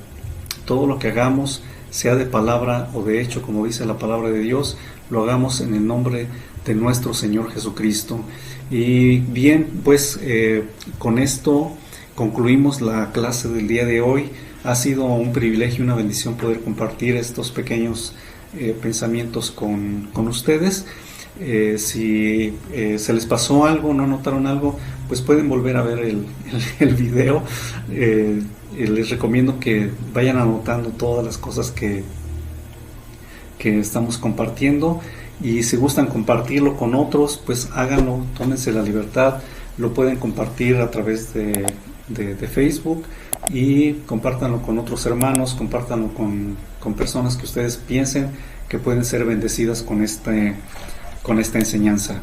hagamos, sea de palabra o de hecho, como dice la palabra de Dios, lo hagamos en el nombre de nuestro Señor Jesucristo. Y bien, pues con esto concluimos la clase del día de hoy. Ha sido un privilegio y una bendición poder compartir estos pequeños pensamientos con ustedes. Si se les pasó algo, no notaron algo, pues pueden volver a ver el video. Les recomiendo que vayan anotando todas las cosas que estamos compartiendo, y si gustan compartirlo con otros, pues háganlo, tómense la libertad, lo pueden compartir a través de Facebook, y compártanlo con otros hermanos, compártanlo con personas que ustedes piensen que pueden ser bendecidas con esta enseñanza.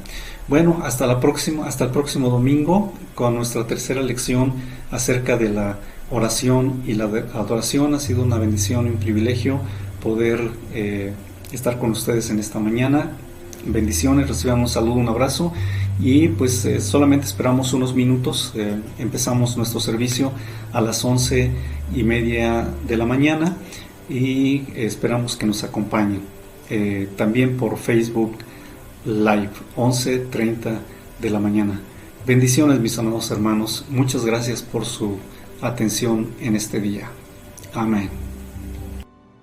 Bueno, hasta el próximo domingo con nuestra tercera lección acerca de la oración y la adoración. Ha sido una bendición y un privilegio poder estar con ustedes en esta mañana. Bendiciones, reciban un saludo, un abrazo, y pues solamente esperamos unos minutos. Empezamos nuestro servicio a las 11:30 de la mañana, y esperamos que nos acompañen también por Facebook Live, 11:30 de la mañana. Bendiciones, mis amados hermanos. Muchas gracias por su atención en este día. Amén.